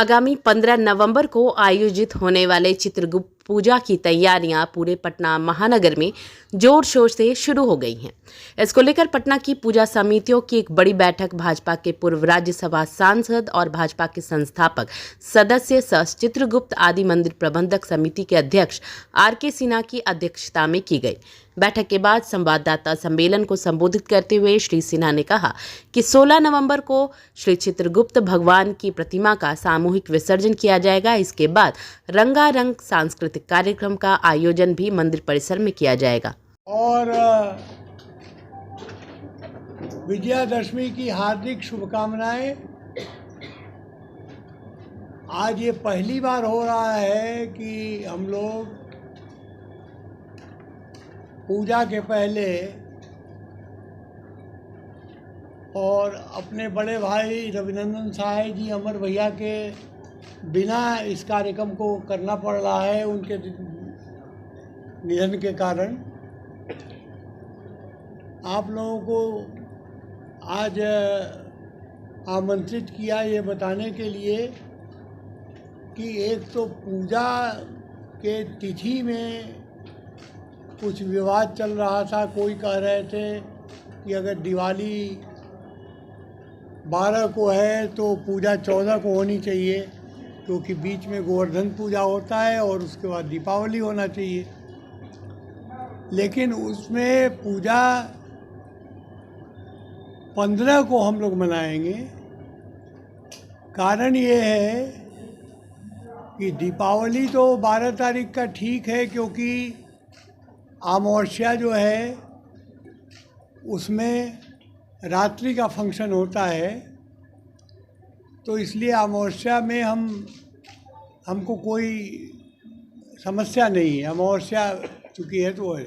आगामी 15 नवंबर को आयोजित होने वाले चित्रगुप्त पूजा की तैयारियां पूरे पटना महानगर में जोर शोर से शुरू हो गई हैं। इसको लेकर पटना की पूजा समितियों की एक बड़ी बैठक भाजपा के पूर्व राज्यसभा सांसद और भाजपा के संस्थापक सदस्य सह चित्रगुप्त आदि मंदिर प्रबंधक समिति के अध्यक्ष आर.के. सिन्हा की अध्यक्षता में की गई। बैठक के बाद संवाददाता सम्मेलन को संबोधित करते हुए श्री सिन्हा ने कहा कि 16 नवंबर को श्री चित्रगुप्त भगवान की प्रतिमा का सामूहिक विसर्जन किया जाएगा। इसके बाद रंगारंग सांस्कृतिक कार्यक्रम का आयोजन भी मंदिर परिसर में किया जाएगा। और विजयादशमी की हार्दिक शुभकामनाएं। आज ये पहली बार हो रहा है कि हम लोग पूजा के पहले और अपने बड़े भाई रविनंदन साय जी अमर भैया के बिना इस कार्यक्रम को करना पड़ रहा है उनके निधन के कारण। आप लोगों को आज आमंत्रित किया ये बताने के लिए कि एक तो पूजा के तिथि में कुछ विवाद चल रहा था। कोई कह रहे थे कि अगर दिवाली 12 को है तो पूजा 14 को होनी चाहिए, क्योंकि बीच में गोवर्धन पूजा होता है और उसके बाद दीपावली होना चाहिए। लेकिन उसमें पूजा 15 को हम लोग मनाएंगे। कारण ये है कि दीपावली तो 12 तारीख का ठीक है, क्योंकि अमावस्या जो है उसमें रात्रि का फंक्शन होता है, तो इसलिए अमावस्या में हमको कोई समस्या नहीं है। अमावस्या चूँकि है तो है।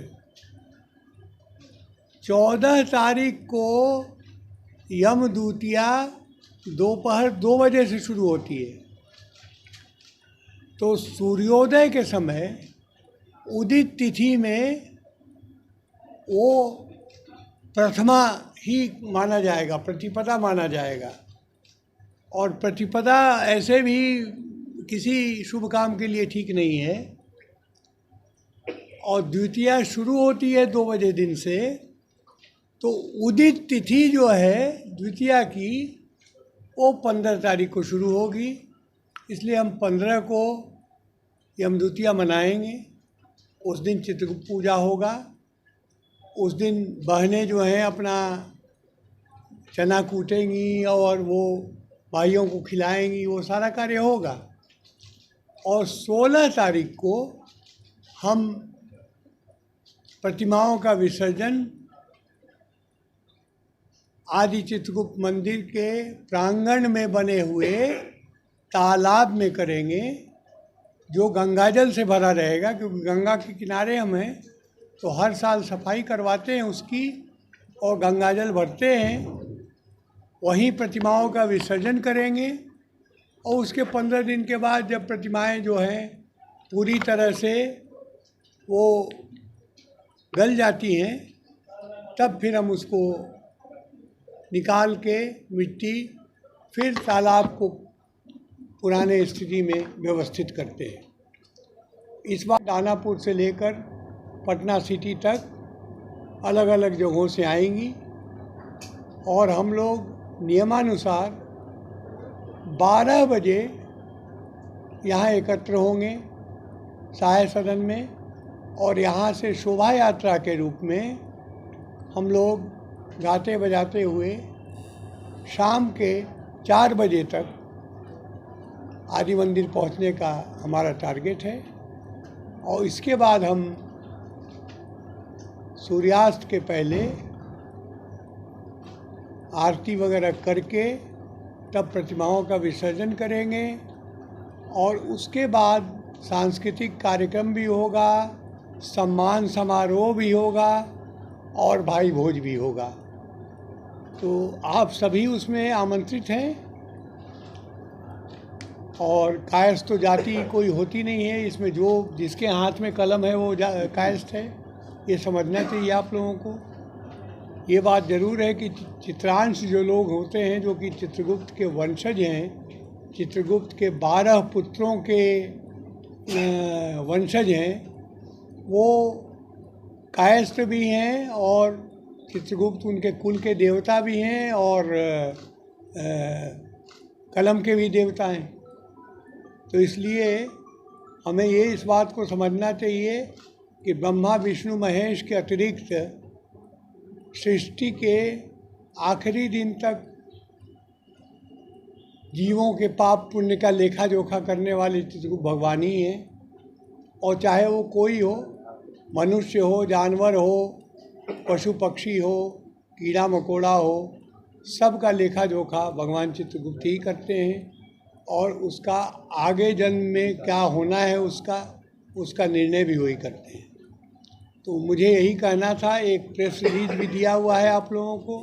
14 तारीख को यम द्वितीया दोपहर 2 बजे से शुरू होती है, तो सूर्योदय के समय उदित तिथि में वो प्रथमा ही माना जाएगा, प्रतिपदा माना जाएगा। और प्रतिपदा ऐसे भी किसी शुभ काम के लिए ठीक नहीं है। और द्वितीया शुरू होती है 2 बजे दिन से, तो उदित तिथि जो है द्वितीया की वो 15 तारीख को शुरू होगी। इसलिए हम 15 को यम द्वितीया मनाएंगे। उस दिन चित्रगुप्त पूजा होगा। उस दिन बहनें जो हैं अपना चना कूटेंगी और वो भाइयों को खिलाएंगी, वो सारा कार्य होगा। और 16 तारीख को हम प्रतिमाओं का विसर्जन आदि चित्रगुप्त मंदिर के प्रांगण में बने हुए तालाब में करेंगे, जो गंगाजल से भरा रहेगा। क्योंकि गंगा के किनारे हम हैं, तो हर साल सफाई करवाते हैं उसकी और गंगाजल भरते हैं। वहीं प्रतिमाओं का विसर्जन करेंगे। और उसके 15 दिन के बाद जब प्रतिमाएं जो हैं पूरी तरह से वो गल जाती हैं, तब फिर हम उसको निकाल के मिट्टी फिर तालाब को पुराने स्थिति में व्यवस्थित करते हैं। इस बार दानापुर से लेकर पटना सिटी तक अलग अलग जगहों से आएंगी और हम लोग नियमानुसार 12 बजे यहाँ एकत्र होंगे साय सदन में। और यहाँ से शोभा यात्रा के रूप में हम लोग गाते बजाते हुए शाम के 4 बजे तक आदि मंदिर पहुँचने का हमारा टारगेट है। और इसके बाद हम सूर्यास्त के पहले आरती वगैरह करके तब प्रतिमाओं का विसर्जन करेंगे। और उसके बाद सांस्कृतिक कार्यक्रम भी होगा, सम्मान समारोह भी होगा और भाई भोज भी होगा। तो आप सभी उसमें आमंत्रित हैं। और कायस्थ तो जाति कोई होती नहीं है इसमें, जो जिसके हाथ में कलम है वो कायस्थ है, ये समझना चाहिए आप लोगों को। ये बात ज़रूर है कि चित्रांश जो लोग होते हैं जो कि चित्रगुप्त के वंशज हैं, चित्रगुप्त के 12 पुत्रों के वंशज हैं, वो कायस्थ भी हैं और चित्रगुप्त उनके कुल के देवता भी हैं और कलम के भी देवता हैं। तो इसलिए हमें ये इस बात को समझना चाहिए कि ब्रह्मा विष्णु महेश के अतिरिक्त सृष्टि के आखिरी दिन तक जीवों के पाप पुण्य का लेखा जोखा करने वाले चित्रगुप्त भगवान ही हैं। और चाहे वो कोई हो, मनुष्य हो, जानवर हो, पशु पक्षी हो, कीड़ा मकोड़ा हो, सब का लेखा जोखा भगवान चित्रगुप्त ही करते हैं और उसका आगे जन्म में क्या होना है उसका निर्णय भी वही करते हैं। तो मुझे यही कहना था। एक प्रेस रिलीज भी दिया हुआ है आप लोगों को।